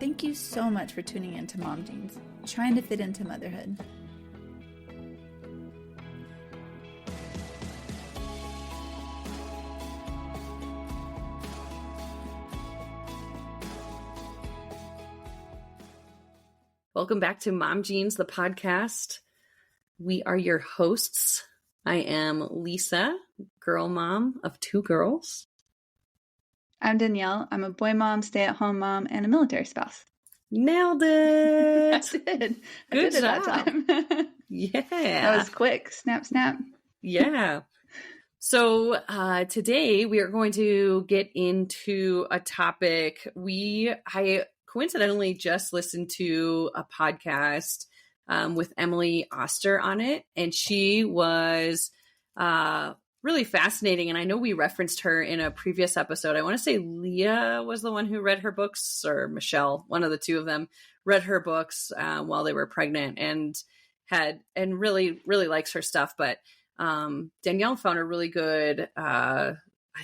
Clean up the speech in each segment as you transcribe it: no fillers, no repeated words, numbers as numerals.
Thank you so much for tuning in to Mom Jeans, trying to fit into motherhood. Welcome back to Mom Jeans, the podcast. We are your hosts. I am Lisa, girl mom of 2 girls. I'm Danielle. I'm a boy mom, stay-at-home mom, and a military spouse. Nailed it! I did. I Good did job. it that time. Yeah. That was quick. Snap, snap. Yeah. So today we are going to get into a topic. I coincidentally just listened to a podcast with Emily Oster on it, and she was really fascinating. And I know we referenced her in a previous episode. I want to say Leah was the one who read her books, or Michelle, one of the 2 of them, read her books while they were pregnant and really, really likes her stuff. But Danielle found a really good, I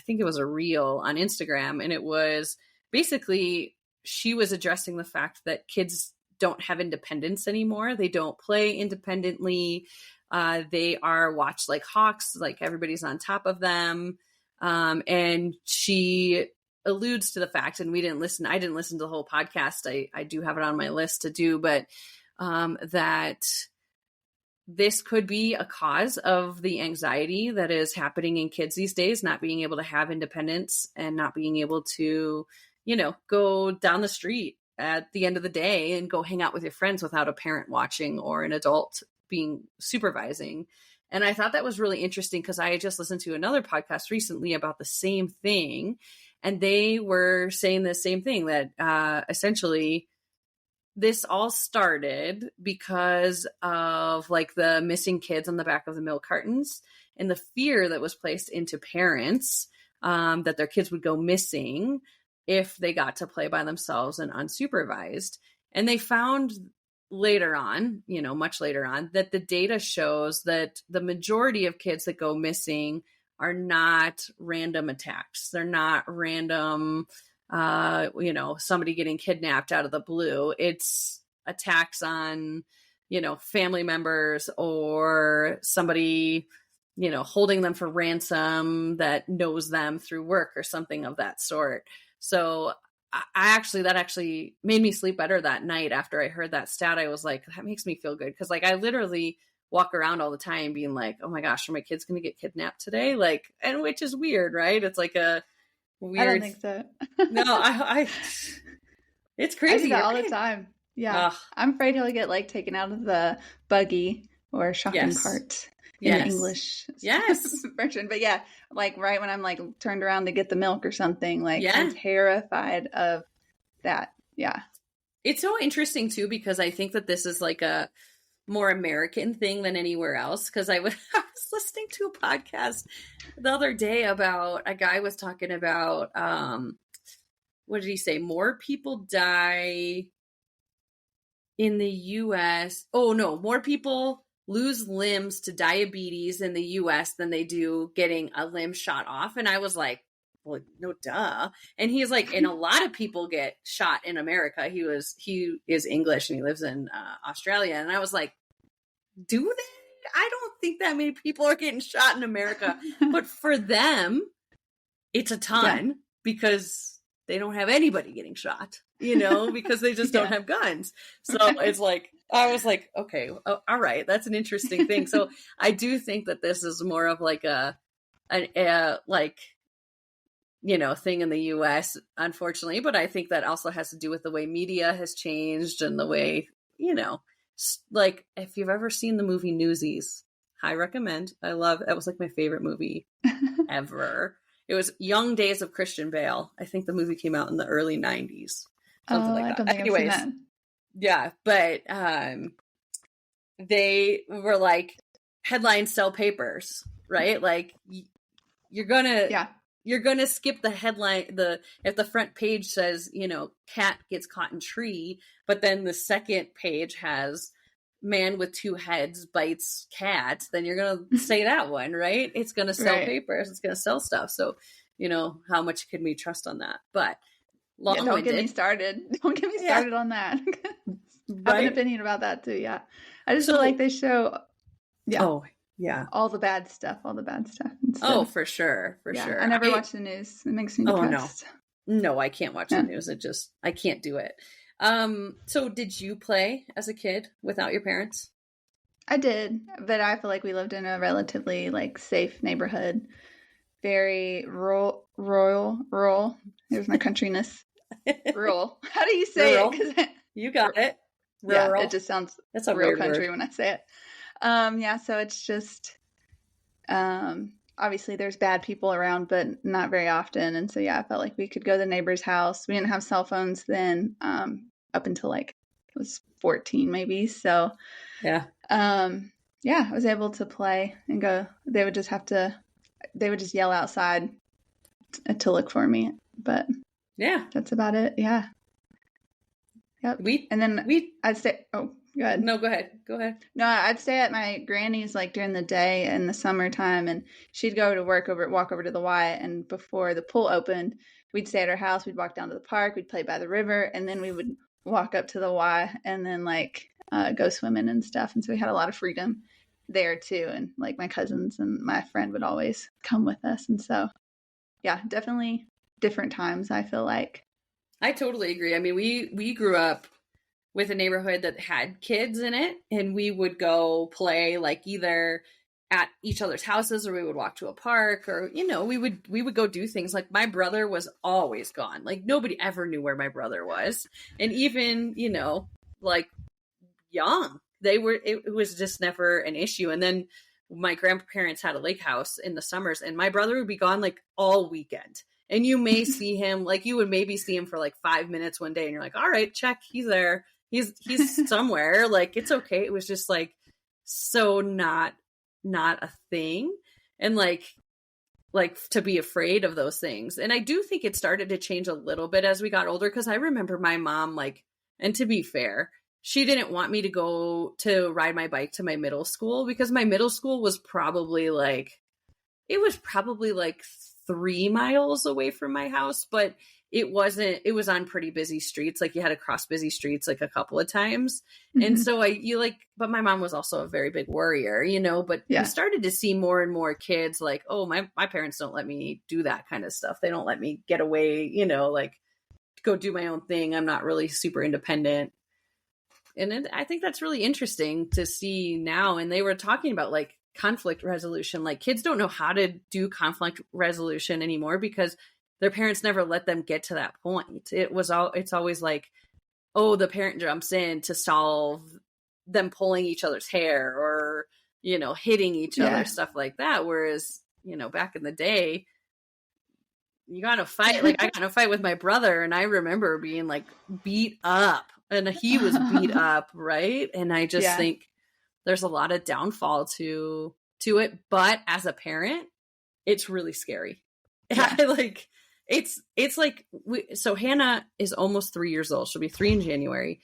think it was a reel on Instagram, and it was basically, she was addressing the fact that kids don't have independence anymore. They don't play independently. They are watched like hawks, like everybody's on top of them. And she alludes to the fact, and I didn't listen to the whole podcast. I do have it on my list to do, but that this could be a cause of the anxiety that is happening in kids these days, not being able to have independence and not being able to, go down the street at the end of the day and go hang out with your friends without a parent watching or an adult being supervising. And I thought that was really interesting because I had just listened to another podcast recently about the same thing. And they were saying the same thing, that essentially this all started because of like the missing kids on the back of the milk cartons and the fear that was placed into parents that their kids would go missing if they got to play by themselves and unsupervised. And they found later on, much later on, that the data shows that the majority of kids that go missing are not random attacks. They're not random, somebody getting kidnapped out of the blue. It's attacks on, family members or somebody, holding them for ransom that knows them through work or something of that sort. So that actually made me sleep better that night. After I heard that stat, I was like, that makes me feel good. Cause like, I literally walk around all the time being like, oh my gosh, are my kids going to get kidnapped today? Like, and which is weird, right? It's like a weird. I don't think so. No, it's crazy. I do that all the time. Yeah. Ugh. I'm afraid he'll get like taken out of the buggy or shopping cart. In the English version. But yeah, like right when I'm like turned around to get the milk or something, like I'm terrified of that. Yeah. It's so interesting too, because I think that this is like a more American thing than anywhere else. Cause I was listening to a podcast the other day about a guy was talking about, what did he say? More people die in the US. Oh no, more people lose limbs to diabetes in the US than they do getting a limb shot off. And I was like, well, no, duh. And he's like, and a lot of people get shot in America. He is English and he lives in Australia. And I was like, do they? I don't think that many people are getting shot in America, but for them, it's a ton because they don't have anybody getting shot, because they just don't have guns. So it's like, I was like, okay, all right, that's an interesting thing. So I do think that this is more of like a thing in the US, unfortunately. But I think that also has to do with the way media has changed and the way, like if you've ever seen the movie Newsies, I recommend. That was like my favorite movie ever. It was Young Days of Christian Bale. I think the movie came out in the early 90s. Something like that. I don't think Anyways, I've seen that. Yeah, but they were like, headlines sell papers, right? Like you're gonna skip the headline. If the front page says, cat gets caught in tree, but then the second page has man with 2 heads bites cat, then you're gonna say that one, right? It's gonna sell papers. It's gonna sell stuff. So, how much can we trust on that? But long-winded. Don't get me started. Don't get me started on that. I have an opinion about that too. Yeah. I just feel like they show. Yeah. Oh, yeah. All the bad stuff. Oh, for sure. For sure. I never watch the news. It makes me depressed. No, I can't watch the news. I can't do it. So did you play as a kid without your parents? I did, but I feel like we lived in a relatively like safe neighborhood. Very rural. Here's my countryness. Rural. How do you say it? You got it. Rural. Yeah, it just sounds that's a real weird country word. when I say it. So it's just obviously there's bad people around, but not very often. And so I felt like we could go to the neighbor's house. We didn't have cell phones then, up until like I was 14 maybe. So I was able to play and go. They would just yell outside to look for me. But that's about it. Yeah. Yep. I'd say, oh, go ahead. No, go ahead. No, I'd stay at my granny's like during the day in the summertime, and she'd go to walk over to the Y, and before the pool opened, we'd stay at her house. We'd walk down to the park. We'd play by the river, and then we would walk up to the Y and then like go swimming and stuff. And so we had a lot of freedom there too. And like my cousins and my friend would always come with us. And so, definitely different times, I feel like. I totally agree. I mean, we grew up with a neighborhood that had kids in it, and we would go play like either at each other's houses or we would walk to a park, or we would go do things. Like my brother was always gone. Like nobody ever knew where my brother was. And even, like young, it was just never an issue. And then my grandparents had a lake house in the summers, and my brother would be gone like all weekend. And you may see him, like you would maybe see him for like 5 minutes one day, and you're like, all right, check, he's there. He's somewhere. Like, it's okay. It was just like, so not a thing. And like to be afraid of those things. And I do think it started to change a little bit as we got older. Cause I remember my mom, like, and to be fair, she didn't want me to go to ride my bike to my middle school, because my middle school was probably like 3 miles away from my house, but it was on pretty busy streets. Like you had to cross busy streets like a couple of times. Mm-hmm. And so but my mom was also a very big worrier, but we started to see more and more kids like, oh, my parents don't let me do that kind of stuff. They don't let me get away, like go do my own thing. I'm not really super independent. And I think that's really interesting to see now. And they were talking about like conflict resolution. Like kids don't know how to do conflict resolution anymore because their parents never let them get to that point. It's always like, oh, the parent jumps in to solve them pulling each other's hair or, hitting each other, stuff like that. Whereas, back in the day, you got to fight. Like I got in a fight with my brother, and I remember being like beat up, and he was beat up. Right. And I just think there's a lot of downfall to it. But as a parent, it's really scary. Yeah. It's like, so Hannah is almost 3 years old. She'll be 3 in January.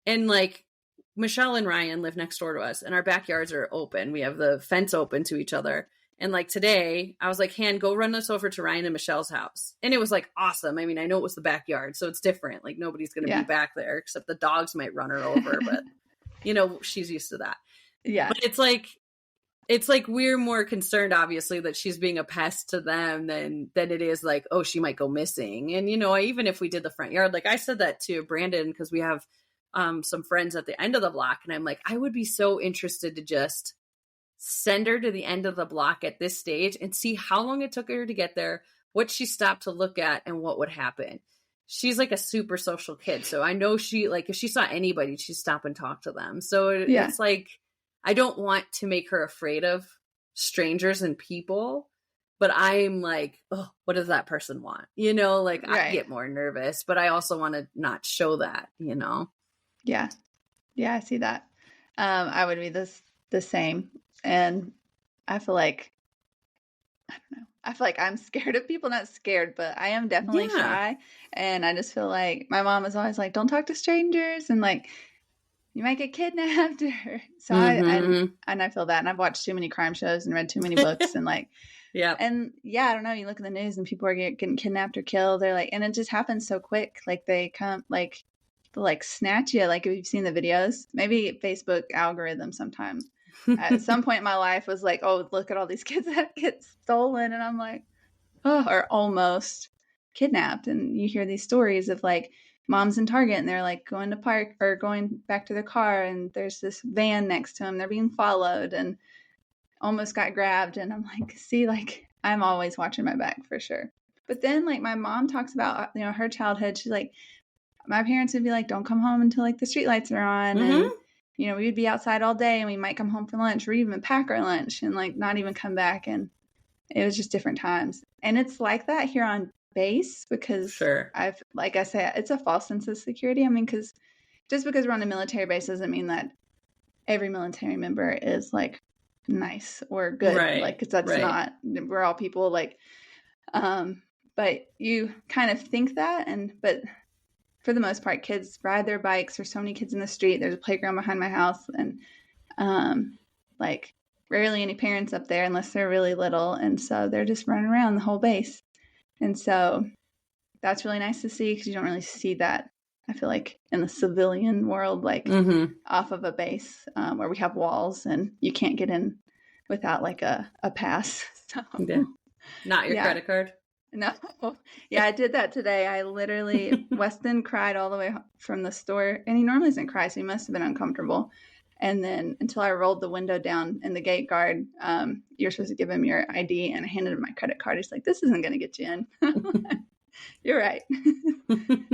And like Michelle and Ryan live next door to us, and our backyards are open. We have the fence open to each other. And like today I was like, Han, go run us over to Ryan and Michelle's house. And it was like, awesome. I mean, I know it was the backyard, so it's different. Like nobody's going to be back there except the dogs might run her over, but she's used to that. Yeah. But it's like we're more concerned, obviously, that she's being a pest to them than it is like, oh, she might go missing. And, even if we did the front yard, like I said that to Brandon, because we have some friends at the end of the block. And I'm like, I would be so interested to just send her to the end of the block at this stage and see how long it took her to get there, what she stopped to look at, and what would happen. She's like a super social kid. So I know she, like, if she saw anybody, she'd stop and talk to them. So it's like, I don't want to make her afraid of strangers and people, but I'm like, oh, what does that person want? Right. I get more nervous, but I also want to not show that, Yeah. Yeah, I see that. I would be the same. And I feel like, I don't know. I feel like I'm scared of people, not scared, but I am definitely shy. And I just feel like my mom is always like, don't talk to strangers. And like, you might get kidnapped. So I feel that. And I've watched too many crime shows and read too many books. And like, Yeah. And yeah, I don't know. You look at the news and people are getting kidnapped or killed. They're like, and it just happens so quick. Like they come, like, they'll like snatch you. Like if you've seen the videos, maybe Facebook algorithm sometimes. At some point in my life was like, oh, look at all these kids that get stolen. And I'm like, oh, or almost kidnapped. And you hear these stories of like moms in Target and they're like going to park or going back to their car. And there's this van next to them. They're being followed and almost got grabbed. And I'm like, see, like I'm always watching my back for sure. But then like my mom talks about, you know, her childhood. She's like, my parents would be like, don't come home until like the street lights are on. And, you know, we would be outside all day and we might come home for lunch or even pack our lunch and like not even come back. And it was just different times. And it's like that here on base because like I say, it's a false sense of security. I mean, because just because we're on a military base doesn't mean that every military member is like nice or good. Like, cause that's not, we're all people like, but you kind of think that. But for the most part, kids ride their bikes. There's so many kids in the street. There's a playground behind my house. And like rarely any parents up there unless they're really little. And so they're just running around the whole base. And so that's really nice to see because you don't really see that, I feel like, in the civilian world, like off of a base where we have walls and you can't get in without like a pass. So, not your credit card. No. Yeah, I did that today. I literally, Weston cried all the way from the store. And he normally doesn't cry, so he must have been uncomfortable. And then until I rolled the window down and the gate guard, you're supposed to give him your ID. And I handed him my credit card. He's like, this isn't going to get you in. You're right.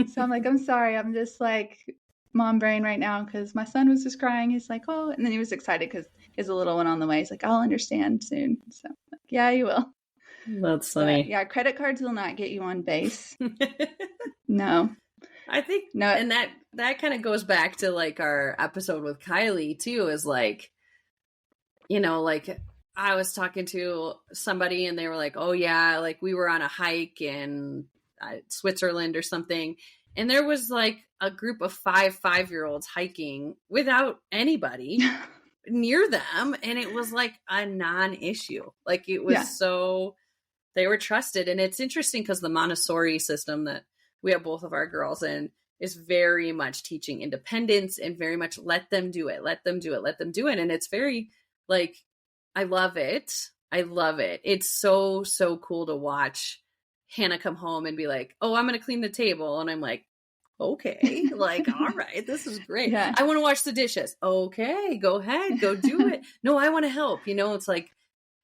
So I'm like, I'm sorry. I'm just like mom brain right now because my son was just crying. He's like, oh. And then he was excited because he has a little one on the way. He's like, I'll understand soon. So I'm like, yeah, you will. That's funny. But yeah, credit cards will not get you on base. No. I think no, and that kind of goes back to like our episode with Kylie too, is like, you know, like I was talking to somebody and they were like, oh yeah, like we were on a hike in Switzerland or something. And there was like a group of 5-year-olds hiking without anybody near them. And it was like a non-issue. Like it was so, they were trusted. And it's interesting because the Montessori system that we have both of our girls in is very much teaching independence and very much let them do it. And it's very like, I love it. It's so, so cool to watch Hannah come home and be like, oh, I'm going to clean the table. And I'm like, okay, like, all right, this is great. Yeah. I want to wash the dishes. Okay, go ahead, go do it. No, I want to help. You know, it's like,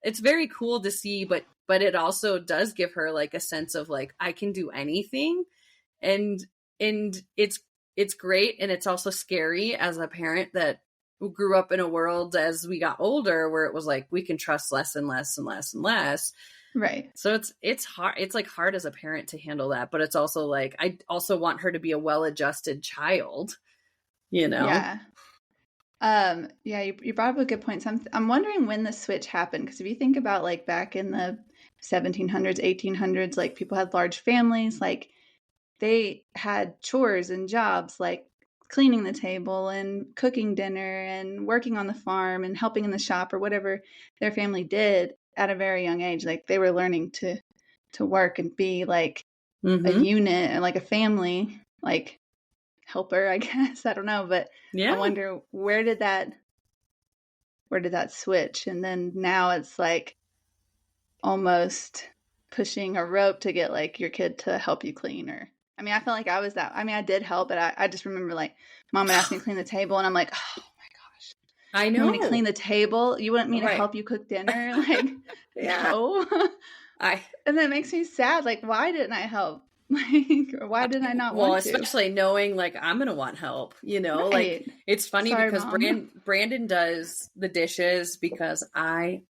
it's very cool to see, but it also does give her like a sense of like, I can do anything. And it's great. And it's also scary as a parent that grew up in a world as we got older where it was like, we can trust less and less and less and less. Right. So it's hard. It's like hard as a parent to handle that, but it's also like, I also want her to be a well-adjusted child, you know? Yeah. Yeah, you brought up a good point. So I'm wondering when the switch happened. Because if you think about like back in the 1700s, 1800s, like people had large families, like they had chores and jobs like cleaning the table and cooking dinner and working on the farm and helping in the shop or whatever their family did at a very young age. Like they were learning to work and be like a unit and like a family, like helper, I guess. I don't know, but yeah. I wonder where did that switch? And then now it's like almost pushing a rope to get like your kid to help you clean. Or I mean, I felt like I was that. I mean, I did help, but I just remember like mom would ask me to clean the table and I'm like, oh my gosh, I know. You want me to clean the table? You want me to help you cook dinner? Like, no. And that makes me sad. Like, why didn't I help? Like, or why did I not want to? Well, especially knowing like I'm gonna want help, you know. Right. Like it's funny because Brandon does the dishes because I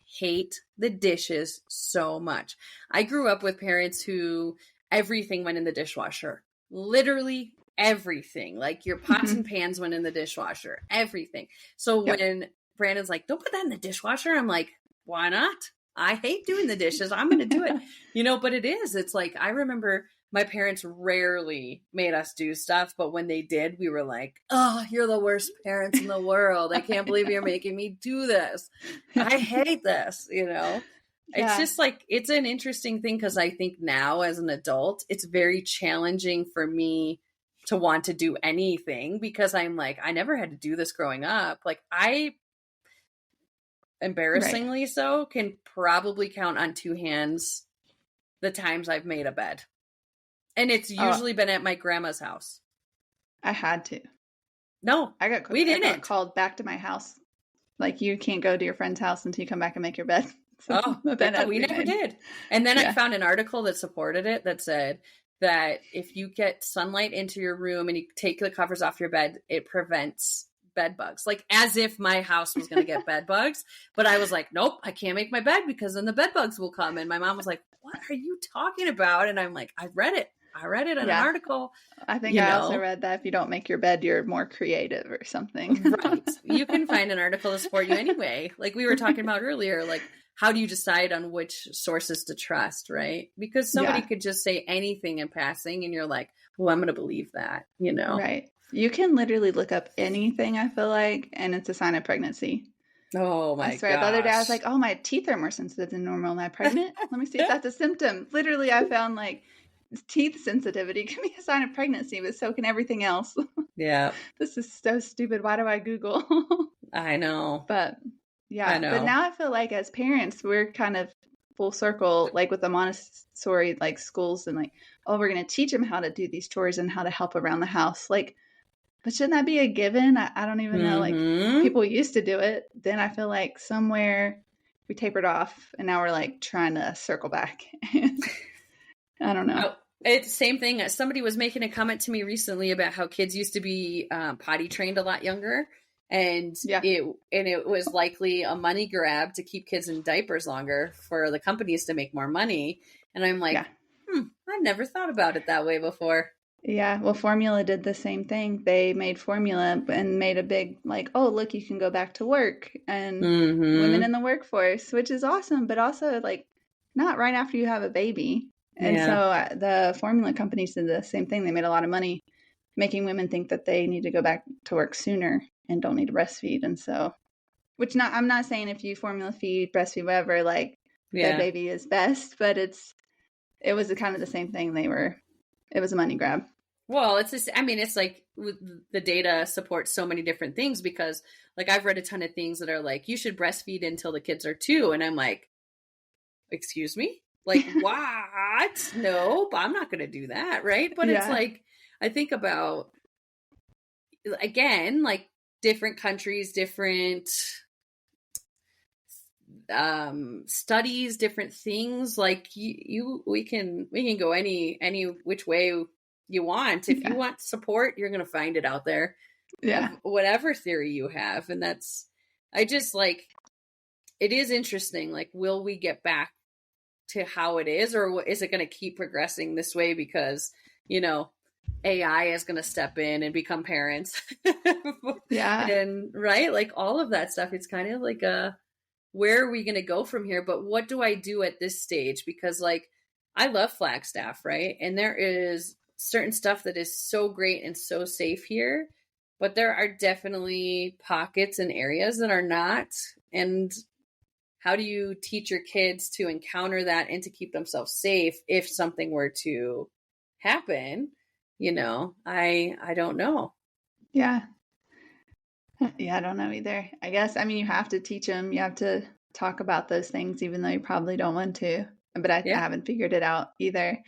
hate the dishes so much. I grew up with parents who everything went in the dishwasher. Literally everything. Like your pots and pans went in the dishwasher. Everything. So when Brandon's like, don't put that in the dishwasher, I'm like, why not? I hate doing the dishes. I'm going to do it, you know, but it's like, I remember my parents rarely made us do stuff, but when they did, we were like, oh, you're the worst parents in the world. I can't believe you're making me do this. I hate this, you know? It's just like, it's an interesting thing because I think now as an adult, it's very challenging for me to want to do anything because I'm like, I never had to do this growing up. Like I, embarrassingly so, can probably count on two hands the times I've made a bed. And it's usually been at my grandma's house. I had to. No, I got called back to my house. Like, you can't go to your friend's house until you come back and make your bed. So we never did. And then I found an article that supported it that said that if you get sunlight into your room and you take the covers off your bed, it prevents bed bugs. Like, as if my house was going to get bed bugs. But I was like, nope, I can't make my bed because then the bed bugs will come. And my mom was like, what are you talking about? And I'm like, I read it in an article. I think I also read that if you don't make your bed, you're more creative or something. Right. You can find an article to support you anyway. Like we were talking about earlier, like, how do you decide on which sources to trust, right? Because somebody could just say anything in passing and you're like, well, I'm going to believe that, you know? Right. You can literally look up anything, I feel like, and it's a sign of pregnancy. Oh my god! I swear, the other day I was like, "Oh, my teeth are more sensitive than normal. Am I pregnant? Let me see if that's a symptom." Literally, I found like teeth sensitivity can be a sign of pregnancy, but so can everything else. Yeah. This is so stupid. Why do I Google? I know. But yeah, I know. But now I feel like as parents, we're kind of full circle, like with the Montessori like schools, and like, oh, we're going to teach them how to do these chores and how to help around the house, like. But shouldn't that be a given? I don't even know. Like, people used to do it. Then I feel like somewhere we tapered off and now we're like trying to circle back. I don't know. Oh, it's the same thing. Somebody was making a comment to me recently about how kids used to be potty trained a lot younger. And it was likely a money grab to keep kids in diapers longer for the companies to make more money. And I'm like, I've never thought about it that way before. Yeah, well, formula did the same thing. They made formula and made a big, like, oh, look, you can go back to work and women in the workforce, which is awesome, but also, like, not right after you have a baby. And so the formula companies did the same thing. They made a lot of money making women think that they need to go back to work sooner and don't need to breastfeed. And so, I'm not saying if you formula feed, breastfeed, whatever, like, the baby is best, but it was kind of the same thing. It was a money grab. Well, it's just, I mean, it's like the data supports so many different things because, like, I've read a ton of things that are like, you should breastfeed until the kids are 2. And I'm like, excuse me? Like, what? Nope, I'm not going to do that. Right. But it's like, I think about, again, like different countries, different studies, different things. Like we can go any which way you want. If you want support, you're going to find it out there. Yeah. Whatever theory you have. And I just like, it is interesting. Like, will we get back to how it is, or is it going to keep progressing this way because, you know, AI is going to step in and become parents. Yeah. And right. Like all of that stuff. It's kind of like where are we going to go from here? But what do I do at this stage? Because like, I love Flagstaff, right? And there is certain stuff that is so great and so safe here, but there are definitely pockets and areas that are not. And how do you teach your kids to encounter that and to keep themselves safe if something were to happen? You know, I don't know. Yeah. Yeah, I don't know either. I guess, I mean, you have to teach them. You have to talk about those things, even though you probably don't want to. But I haven't figured it out either.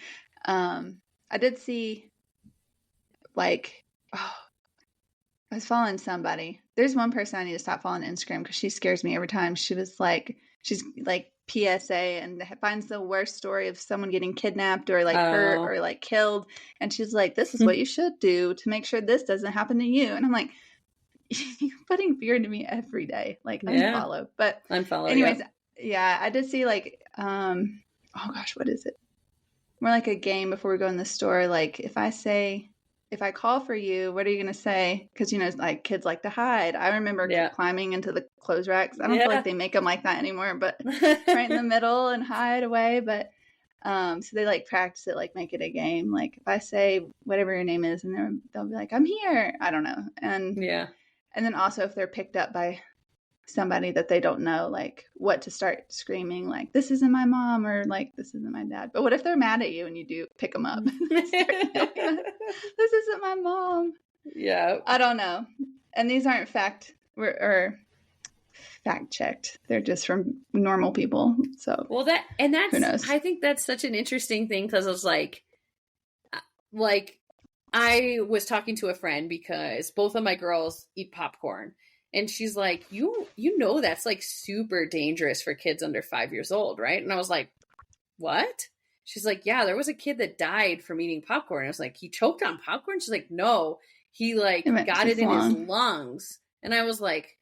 I did see, like, I was following somebody. There's one person I need to stop following on Instagram because she scares me every time. She's like PSA and finds the worst story of someone getting kidnapped or like hurt or like killed. And she's like, this is what you should do to make sure this doesn't happen to you. And I'm like, you're putting fear into me every day. Like, unfollow. But unfollow. Anyways, I did see like, oh gosh, what is it? More like a game before we go in the store. Like, if I call for you, what are you going to say? Because, you know, like kids like to hide. I remember climbing into the clothes racks. I don't feel like they make them like that anymore, but right in the middle and hide away. But so they like practice it, like make it a game. Like if I say whatever your name is, and they'll be like, I'm here. I don't know. And then also if they're picked up by somebody that they don't know, like what to start screaming, like, this isn't my mom, or like, this isn't my dad. But what if they're mad at you and you do pick them up? This isn't my mom. Yeah. I don't know. And these aren't fact checked. They're just from normal people. So, well, that's, who knows? I think that's such an interesting thing, because it's like I was talking to a friend because both of my girls eat popcorn. And she's like, you know, that's like super dangerous for kids under 5 years old, right? And I was like, what? She's like, yeah, there was a kid that died from eating popcorn. I was like, he choked on popcorn? She's like, no, he like got it in his lungs. And I was like,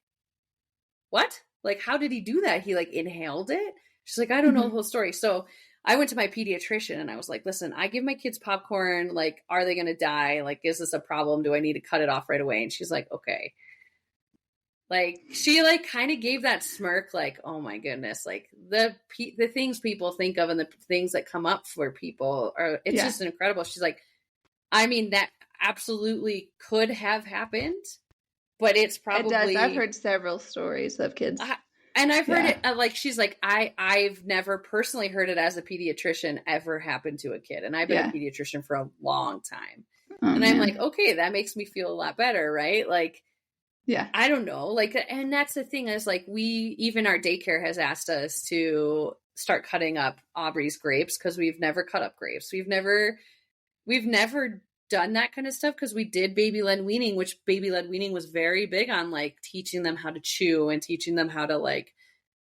what? Like, how did he do that? He like inhaled it? She's like, I don't know the whole story. So I went to my pediatrician and I was like, listen, I give my kids popcorn. Like, are they going to die? Like, is this a problem? Do I need to cut it off right away? And she's like, okay. Like, she like kind of gave that smirk, like, oh my goodness, like the things people think of and the things that come up for people are, it's just incredible. She's like, I mean, that absolutely could have happened, but it's probably, it does. I've heard several stories of kids. And I've heard it, like, she's like, I've never personally heard it as a pediatrician ever happen to a kid. And I've been a pediatrician for a long time. And I'm like, okay, that makes me feel a lot better, right? Like, yeah, I don't know. Like, and that's the thing is like, even our daycare has asked us to start cutting up Aubrey's grapes, because we've never cut up grapes. We've never done that kind of stuff, because we did baby-led weaning, which baby-led weaning was very big on like teaching them how to chew and teaching them how to like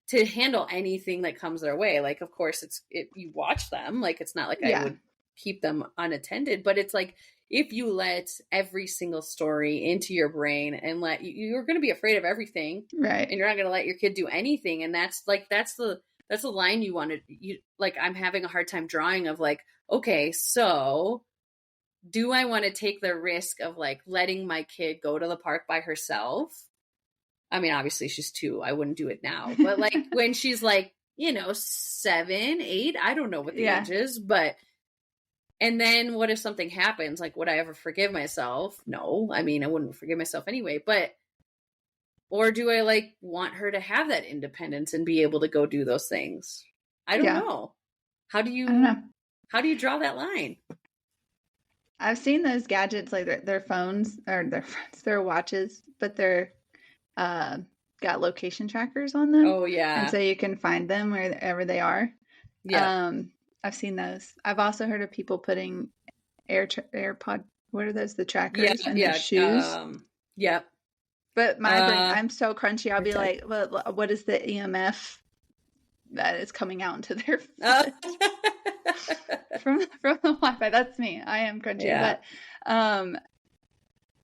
to handle anything that comes their way. Like, of course you watch them, like, it's not like I would keep them unattended, but it's like, if you let every single story into your brain and you're going to be afraid of everything, right? And you're not going to let your kid do anything. And that's the line you wanted. Like, I'm having a hard time drawing of like, okay, so do I want to take the risk of like letting my kid go to the park by herself? I mean, obviously she's 2. I wouldn't do it now, but like when she's like, 7, 8, I don't know what the age is, but. And then what if something happens? Like, would I ever forgive myself? No. I mean, I wouldn't forgive myself anyway, or do I like want her to have that independence and be able to go do those things? I don't know. How do you draw that line? I've seen those gadgets, like their phones or their watches, but they're got location trackers on them. Oh yeah. And so you can find them wherever they are. Yeah. I've seen those. I've also heard of people putting AirPod, what are those? The trackers in their shoes. Yep. But my brain, I'm so crunchy. I'll be like, well, what is the EMF that is coming out into their foot from the Wi-Fi? That's me. I am crunchy. Yeah. But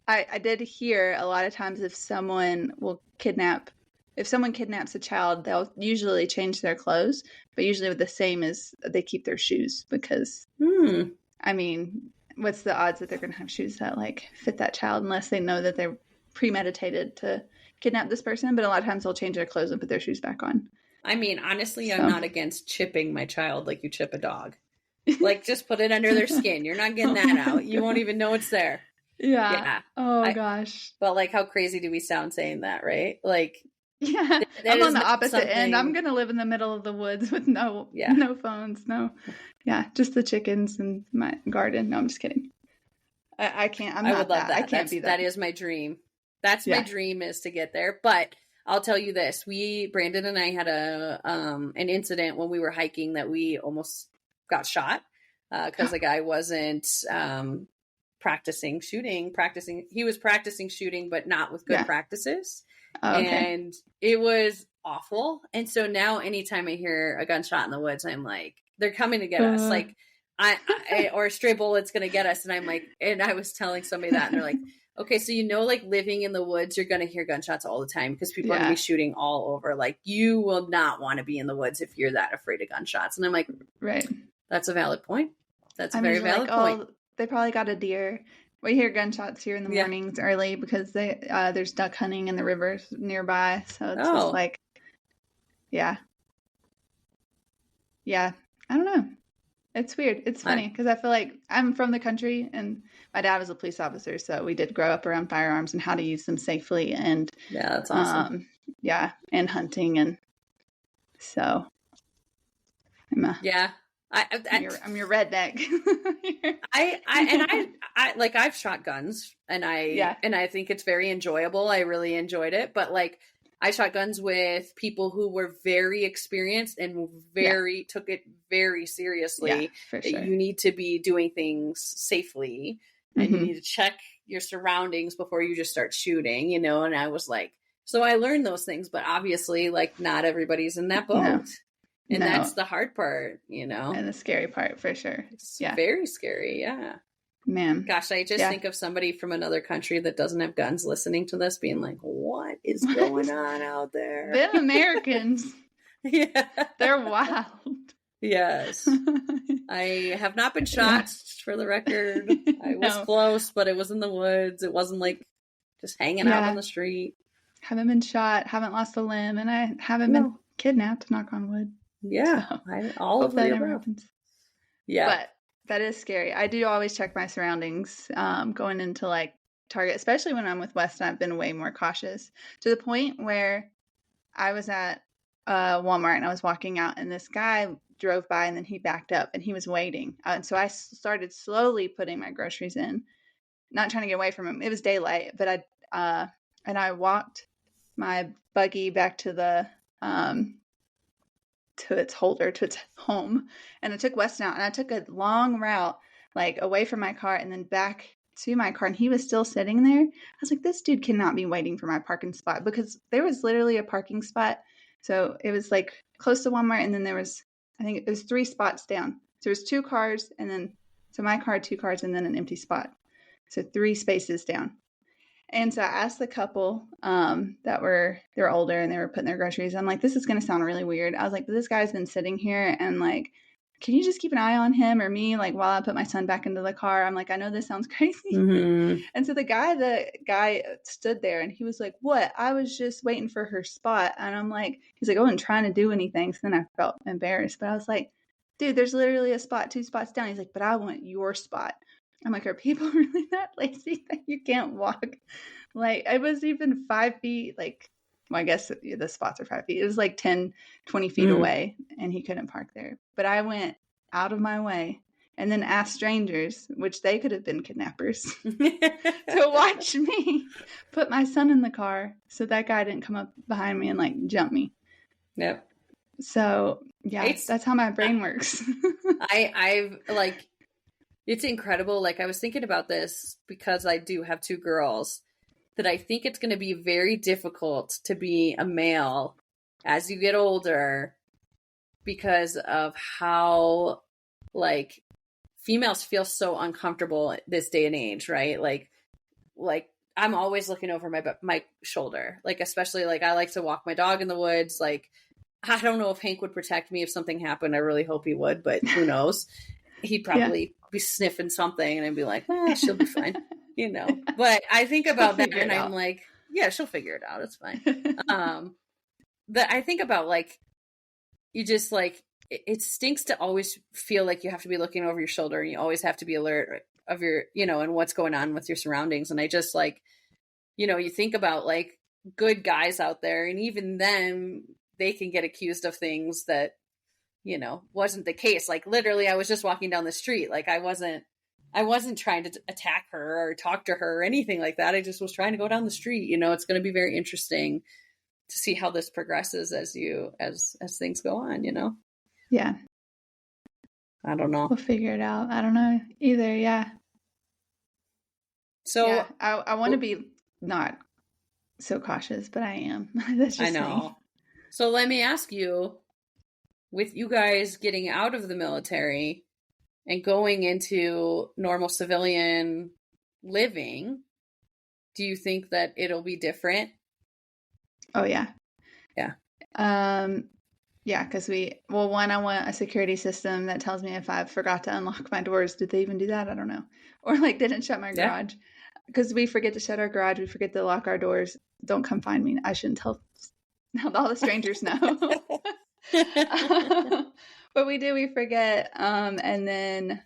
I did hear a lot of times if someone kidnaps a child, they'll usually change their clothes, but usually with the same as they keep their shoes, because I mean, what's the odds that they're going to have shoes that like fit that child, unless they know that they're premeditated to kidnap this person? But a lot of times they'll change their clothes and put their shoes back on. I mean, honestly, I'm not against chipping my child like you chip a dog. Like, just put it under their skin. You're not getting that out. You won't even know it's there. Yeah. Oh gosh. But like, how crazy do we sound saying that, right? Like, yeah, I'm on the opposite end. I'm going to live in the middle of the woods with no phones, just the chickens and my garden. No, I'm just kidding. I can't. I would love that. I can't be that. That is my dream. That's my dream, is to get there. But I'll tell you this: Brandon and I had an incident when we were hiking that we almost got shot because the guy wasn't practicing shooting. He was practicing shooting, but not with good practices. Oh, okay. And it was awful. And so now anytime I hear a gunshot in the woods, I'm like, they're coming to get us. Like, or a stray bullet's going to get us. And I'm like, and I was telling somebody that, and they're like, okay, so like living in the woods, you're going to hear gunshots all the time because people are going to be shooting all over. Like, you will not want to be in the woods if you're that afraid of gunshots. And I'm like, right. That's a valid point. That's a very valid point. They probably got a deer. We hear gunshots here in the mornings early because there's duck hunting in the rivers nearby. So it's just like, yeah. I don't know. It's weird. It's funny because I feel like I'm from the country and my dad was a police officer. So we did grow up around firearms and how to use them safely. And yeah, that's awesome. and hunting, and so I'm your redneck. I like, I've shot guns, and I think it's very enjoyable. I really enjoyed it, but like, I shot guns with people who were very experienced and took it very seriously. For sure. You need to be doing things safely, and you need to check your surroundings before you just start shooting, and I was like, so I learned those things, but obviously, like, not everybody's in that boat. No. And that's the hard part, And the scary part, for sure. It's very scary, yeah. Man. Gosh, I just think of somebody from another country that doesn't have guns listening to this being like, what is going on out there? Them Americans. Yeah. They're wild. Yes. I have not been shot, for the record. I was close, but it was in the woods. It wasn't like just hanging out on the street. Haven't been shot, haven't lost a limb, and I haven't been kidnapped, knock on wood. Yeah. So, all of that never happens. Yeah. But that is scary. I do always check my surroundings going into like Target, especially when I'm with Weston. I've been way more cautious, to the point where I was at Walmart and I was walking out, and this guy drove by, and then he backed up and he was waiting. And so I started slowly putting my groceries in, not trying to get away from him. It was daylight, but I walked my buggy back to the to its holder, to its home, and I took Weston out, and I took a long route, like away from my car and then back to my car, and he was still sitting there. I was like, this dude cannot be waiting for my parking spot, because there was literally a parking spot. So it was like close to Walmart, and then there was, I think it was 3 spots down. So there was 2 cars, and then, so my car, 2 cars, and then an empty spot. So 3 spaces down. And so I asked the couple they're older and they were putting their groceries. I'm like, this is going to sound really weird. I was like, but this guy's been sitting here, and like, can you just keep an eye on him or me, like, while I put my son back into the car? I'm like, I know this sounds crazy. Mm-hmm. And so the guy stood there, and he was like, what? I was just waiting for her spot. And I'm like, he's like, I wasn't trying to do anything. So then I felt embarrassed, but I was like, dude, there's literally a spot 2 spots down. He's like, but I want your spot. I'm like, are people really that lazy that you can't walk? Like, it was even 5 feet, like, well, I guess the spots are 5 feet. It was like 10, 20 feet away, and he couldn't park there. But I went out of my way and then asked strangers, which they could have been kidnappers, to watch me put my son in the car so that guy didn't come up behind me and like jump me. Yep. So yeah, that's how my brain works. I've like, it's incredible. Like, I was thinking about this because I do have 2 girls, that I think it's going to be very difficult to be a male as you get older, because of how, like, females feel so uncomfortable this day and age, right? Like I'm always looking over my shoulder, like, especially, like, I like to walk my dog in the woods. Like, I don't know if Hank would protect me if something happened. I really hope he would, but who knows? He'd probably be sniffing something, and I'd be like, she'll be fine, But I think about that, and I'm like, yeah, she'll figure it out. It's fine. That I think about, like, you just, like, it stinks to always feel like you have to be looking over your shoulder, and you always have to be alert of your, and what's going on with your surroundings. And I just, like, you think about, like, good guys out there, and even then they can get accused of things that, wasn't the case. Like, literally, I was just walking down the street. Like, I wasn't trying to attack her or talk to her or anything like that. I just was trying to go down the street. It's going to be very interesting to see how this progresses as things go on, Yeah. I don't know. We'll figure it out. I don't know either. Yeah. So yeah, I want to be not so cautious, but I am. That's just I know. Me. So let me ask you, with you guys getting out of the military and going into normal civilian living, do you think that it'll be different? Oh, yeah. Yeah. Yeah, because one, I want a security system that tells me if I forgot to unlock my doors. Did they even do that? I don't know. Or like didn't shut my garage. Because we forget to shut our garage. We forget to lock our doors. Don't come find me. I shouldn't tell all the strangers know. But we do, we forget. And then,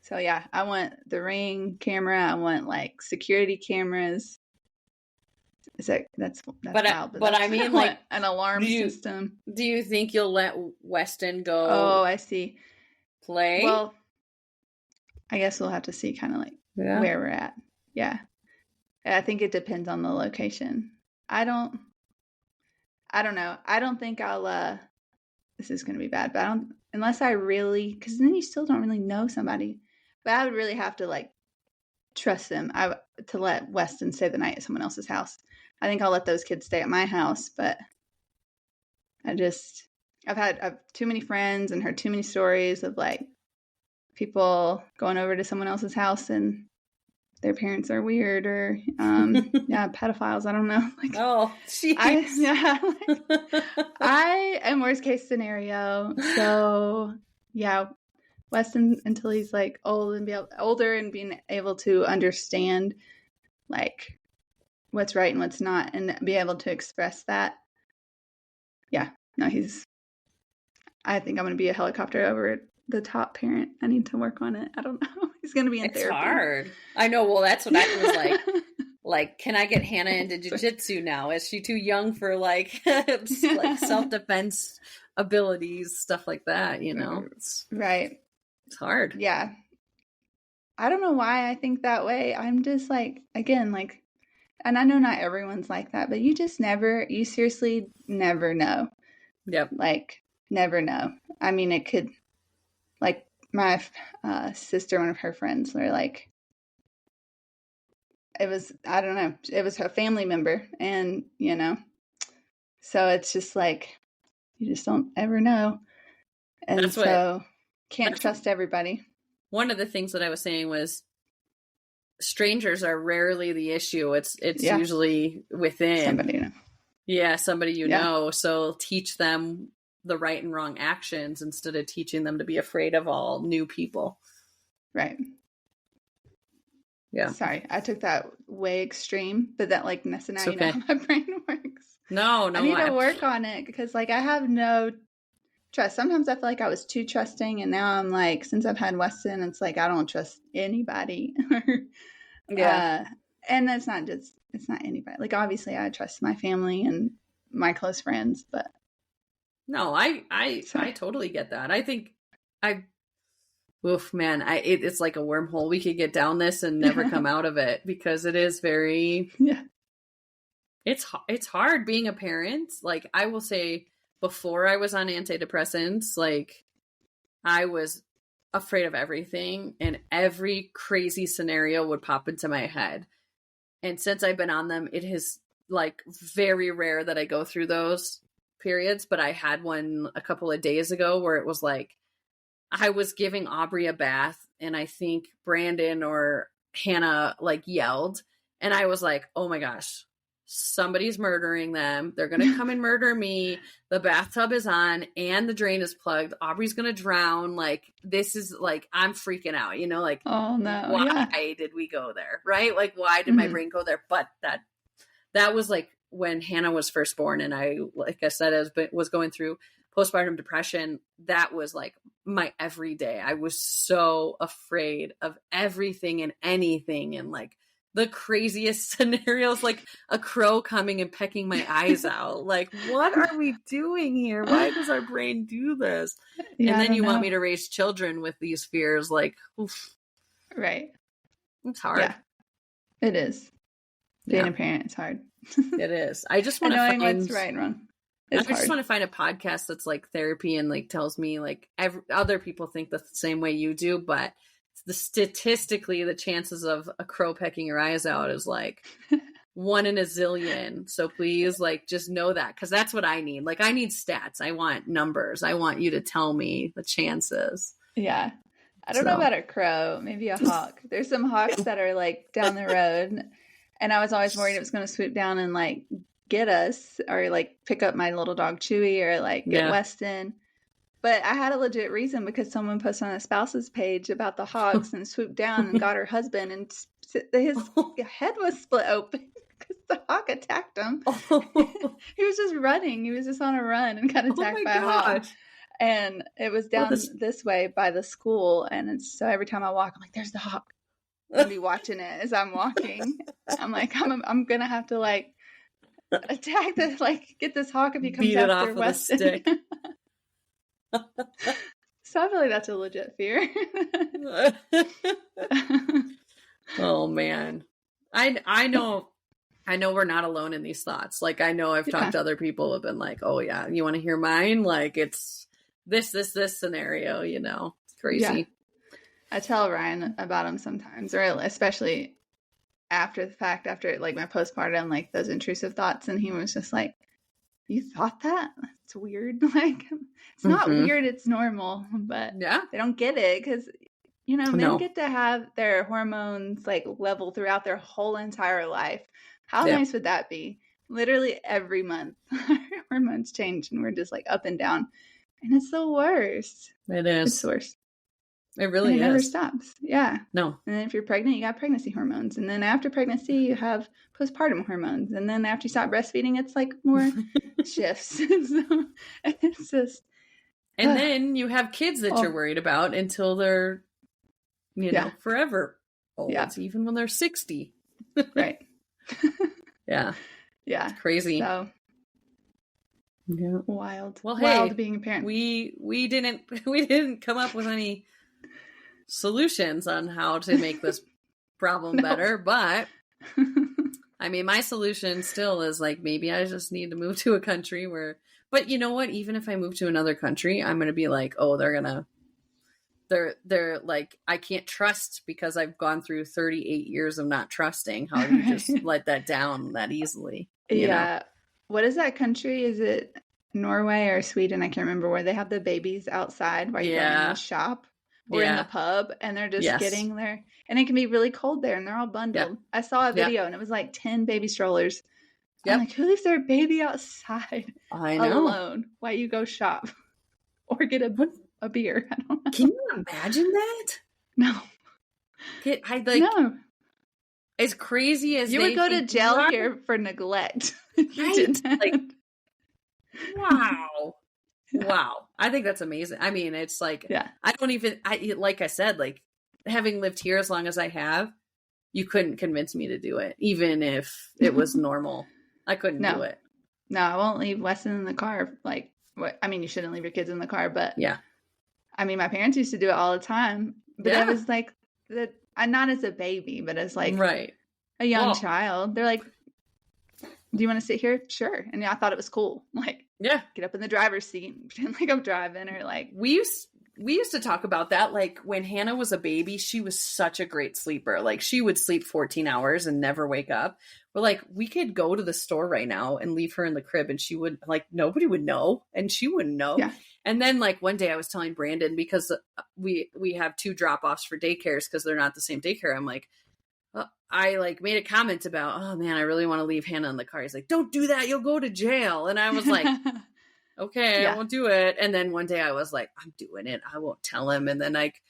so yeah, I want the Ring camera. I want like security cameras. that's wild. But I mean, like an alarm system. Do you think you'll let Weston go? Oh, I see. Play? Well, I guess we'll have to see kind of like where we're at. Yeah. I think it depends on the location. I don't know. I don't think I'll, this is going to be bad, but unless I really, because then you still don't really know somebody. But I would really have to like trust them to let Weston stay the night at someone else's house. I think I'll let those kids stay at my house, but I've too many friends and heard too many stories of like people going over to someone else's house and their parents are weird or pedophiles. I don't know. Like, oh, jeez. I am worst case scenario. So yeah, Weston until he's like older and being able to understand like what's right and what's not and be able to express that. Yeah, no, I think I'm going to be a helicopter over the top parent. I need to work on it. I don't know. He's going to be in therapy. It's hard. I know. Well, that's what I was like. Like, can I get Hannah into jiu-jitsu now? Is she too young for like self-defense abilities, stuff like that? You know, right? It's hard. Yeah. I don't know why I think that way. I'm just like, again, like, and I know not everyone's like that, but you seriously never know. Yep. Like, never know. I mean, it could, like, my sister, one of her friends, were like, it was her family member. And, you know, so it's just like, you just don't ever know. And can't trust everybody. One of the things that I was saying was strangers are rarely the issue. It's usually within somebody you know. Yeah, somebody you know. So teach them the right and wrong actions instead of teaching them to be afraid of all new people. Right. Yeah. Sorry, I took that way extreme, but that like now you know how my brain works. No, I need to work on it because like I have no trust. Sometimes I feel like I was too trusting, and now I'm like, since I've had Weston, it's like I don't trust anybody. And it's not anybody. Like obviously, I trust my family and my close friends, but no, I totally get that. I think it's like a wormhole. We could get down this and never come out of it because it is very It's hard being a parent. Like I will say, before I was on antidepressants, like I was afraid of everything and every crazy scenario would pop into my head. And since I've been on them, it is like very rare that I go through those periods. But I had one a couple of days ago where it was like, I was giving Aubrey a bath and I think Brandon or Hannah like yelled. And I was like, oh my gosh, somebody's murdering them. They're going to come and murder me. The bathtub is on and the drain is plugged. Aubrey's going to drown. Like, this is like, I'm freaking out, you know, like, oh no, why did we go there? Right? Like, why did my brain go there? But that was like when Hannah was first born. And I, like I said, was going through postpartum depression. That was like my everyday. I was so afraid of everything and anything. And like, the craziest scenarios, like a crow coming and pecking my eyes out. Like, what are we doing here? Why does our brain do this? Yeah, and then you want me to raise children with these fears. Like, oof. Right. It's hard. Yeah, it is. Being a parent, it's hard. It is. I just want to find what's right and wrong. I just want to find a podcast that's like therapy and like tells me like other people think the same way you do, but statistically the chances of a crow pecking your eyes out is like 1 in a zillion. So please like just know that, because that's what I need. Like I need stats. I want numbers. I want you to tell me the chances. Yeah. I don't know about a crow, maybe a hawk. There's some hawks that are like down the road, and I was always worried it was going to swoop down and like get us or like pick up my little dog Chewy or like get Weston. But I had a legit reason, because someone posted on a spouse's page about the hawks and swooped down and got her husband, and his head was split open because the hawk attacked him. He was just running. He was just on a run and got attacked by a hawk. And it was down this way by the school. And so every time I walk, I'm like, there's the hawk. I'll be watching it as I'm walking. I'm like, I'm going to have to like attack the, like, get this hawk if he comes after Weston. Stick. So I feel like that's a legit fear. Oh man. I know we're not alone in these thoughts. Like, I know I've talked to other people who have been like, oh yeah, you want to hear mine? Like, it's this scenario, you know, it's crazy. Yeah. I tell Ryan about them sometimes, or especially after the fact, after like my postpartum, like those intrusive thoughts. And he was just like, you thought that? It's weird. Like, it's not weird. It's normal, but yeah, they don't get it because, you know, men get to have their hormones like level throughout their whole entire life. How nice would that be? Literally every month, our hormones change and we're just like up and down. And it's the worst. It is. It's the worst. It really is. It never stops. Yeah. No. And then if you're pregnant, you got pregnancy hormones. And then after pregnancy, you have postpartum hormones. And then after you stop breastfeeding, it's like more shifts. So it's just. And then you have kids that you're worried about until they're, you know, forever old. Yeah. Even when they're 60. Right. Yeah. Yeah. It's crazy. So. Yeah. Wild. Well, wild being a parent. We didn't come up with any solutions on how to make this problem better, but I mean, my solution still is like, maybe I just need to move to a country where, but you know what, even if I move to another country, I'm going to be like, oh, they're like, I can't trust because I've gone through 38 years of not trusting. How do you just let that down that easily? You know? What is that country? Is it Norway or Sweden? I can't remember, where they have the babies outside while you go in the shop or in the pub, and they're just getting there. And it can be really cold there, and they're all bundled. Yep. I saw a video, and it was like 10 baby strollers. Yep. I'm like, who leaves their baby outside alone while you go shop or get a beer? I don't know. Can you imagine that? No. No. As crazy as you would go to jail here for neglect. Right? Like, wow. Wow. I think that's amazing. I mean, it's like, like I said, like having lived here as long as I have, you couldn't convince me to do it. Even if it was normal, I couldn't do it. No, I won't leave Weston in the car. Like, I mean, you shouldn't leave your kids in the car, but I mean, my parents used to do it all the time, but it was like not as a baby, but as like a young child. They're like, do you want to sit here? Sure. And I thought it was cool. Like, get up in the driver's seat and pretend like I'm driving, or like. We used to talk about that. Like when Hannah was a baby, she was such a great sleeper. Like she would sleep 14 hours and never wake up. But like we could go to the store right now and leave her in the crib and she would, like, nobody would know and she wouldn't know. Yeah. And then like one day I was telling Brandon, because we have 2 drop-offs for daycares because they're not the same daycare. I'm like, I like made a comment about, oh man, I really want to leave Hannah in the car. He's like, don't do that. You'll go to jail. And I was like, okay, I won't do it. And then one day I was like, I'm doing it. I won't tell him. And then like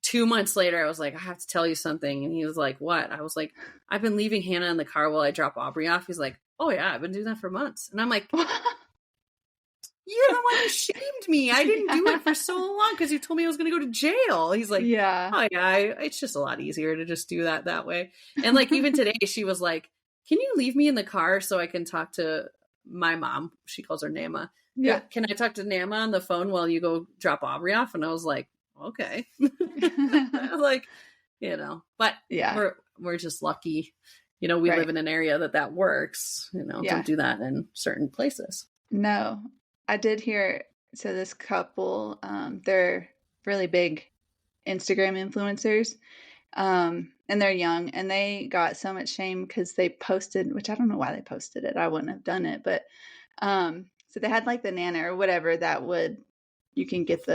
2 months later, I was like, I have to tell you something. And he was like, what? I was like, I've been leaving Hannah in the car while I drop Aubrey off. He's like, oh yeah, I've been doing that for months. And I'm like, you're the one who shamed me. I didn't do it for so long because you told me I was going to go to jail. He's like, oh yeah, it's just a lot easier to just do that way. And like even today, she was like, can you leave me in the car so I can talk to my mom? She calls her Nama. Yeah. Can I talk to Nama on the phone while you go drop Aubrey off? And I was like, okay. Like, you know, but we're just lucky. You know, we live in an area that works. You know, don't do that in certain places. No. I did hear, so this couple, they're really big Instagram influencers, and they're young, and they got so much shame because they posted, which I don't know why they posted it. I wouldn't have done it, but so they had like the Nana or whatever you can get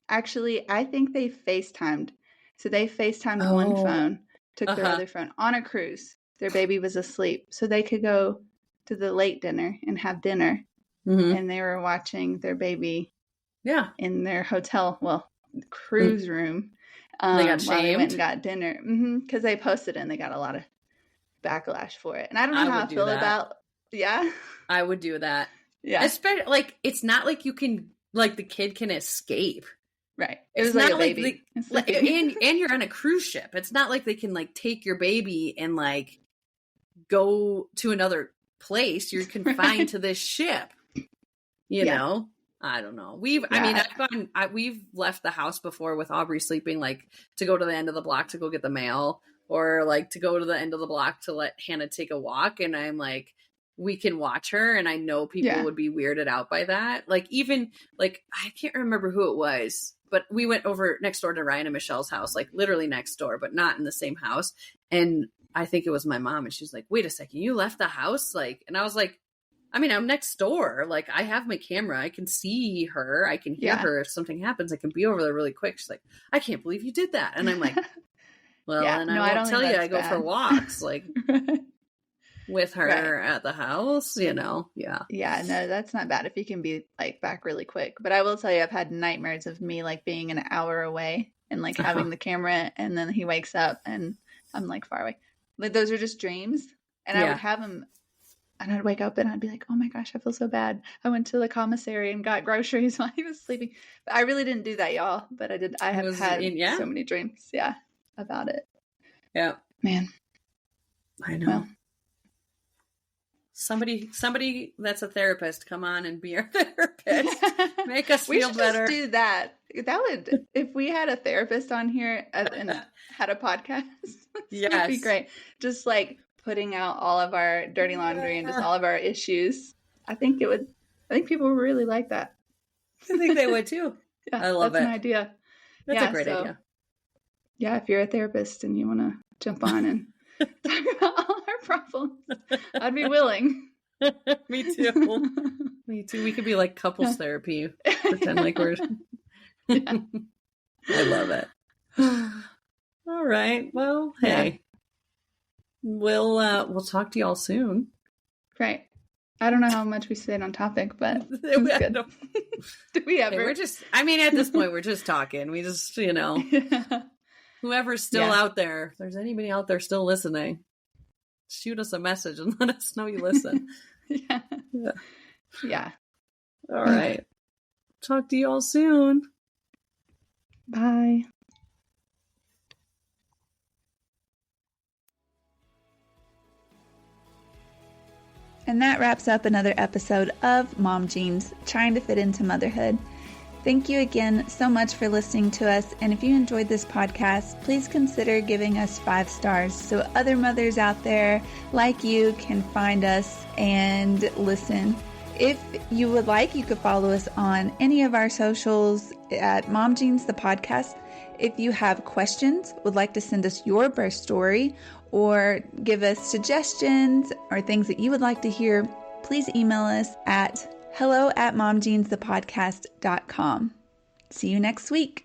actually, I think they FaceTimed. So they FaceTimed one phone, took their other phone on a cruise. Their baby was asleep, so they could go to the late dinner and have dinner. Mm-hmm. And they were watching their baby in their hotel, cruise room. They got shamed. While they went and got dinner. Because they posted it and they got a lot of backlash for it. And I don't know how I feel about, I would do that. Yeah. Especially, like, it's not like you can, like, the kid can escape. Right. It was like a baby. And you're on a cruise ship. It's not like they can, like, take your baby and, like, go to another place. You're confined to this ship, you know? I don't know. We've left the house before with Aubrey sleeping, like to go to the end of the block to go get the mail, or like to go to the end of the block to let Hannah take a walk. And I'm like, we can watch her. And I know people would be weirded out by that. Like, even like, I can't remember who it was, but we went over next door to Ryan and Michelle's house, like literally next door, but not in the same house. And I think it was my mom. And she's like, wait a second, you left the house? Like, and I was like, I mean, I'm next door. Like, I have my camera. I can see her. I can hear her. If something happens, I can be over there really quick. She's like, I can't believe you did that. And I'm like, well, and I don't tell you, I go for walks, like with her at the house, you know? Yeah. Yeah, no, that's not bad if you can be like back really quick. But I will tell you, I've had nightmares of me like being an hour away and like having the camera, and then he wakes up and I'm like far away. Like, those are just dreams. And I would have him. And I'd wake up and I'd be like, oh my gosh, I feel so bad. I went to the commissary and got groceries while he was sleeping. But I really didn't do that, y'all. But I did. I have had so many dreams, about it. Yeah. Man. I know. Well, somebody that's a therapist, come on and be our therapist. Make us feel better. We should just do that. That would, if we had a therapist on here and had a podcast, that would be great. Just like putting out all of our dirty laundry and just all of our issues. I think people would really like that. I think they would too. I love that's an idea. That's a great idea. Yeah, if you're a therapist and you want to jump on and talk about all our problems, I'd be willing. Me too. Me too. We could be like couples therapy. Pretend like we're... I love it. All right. Well, hey. We'll talk to y'all soon. Right. I don't know how much we stayed on topic, but it was good. Did we ever? We're just, I mean, at this point, we're just talking. We just, you know, whoever's still out there, if there's anybody out there still listening, shoot us a message and let us know you listen. Yeah. All right. Talk to y'all soon. Bye. And that wraps up another episode of Mom Jeans, trying to fit into motherhood. Thank you again so much for listening to us. And if you enjoyed this podcast, please consider giving us 5 stars so other mothers out there like you can find us and listen. If you would like, you could follow us on any of our socials at Mom Jeans, the podcast. If you have questions, would like to send us your birth story, or give us suggestions or things that you would like to hear, please email us at hello@momjeansthepodcast.com. See you next week.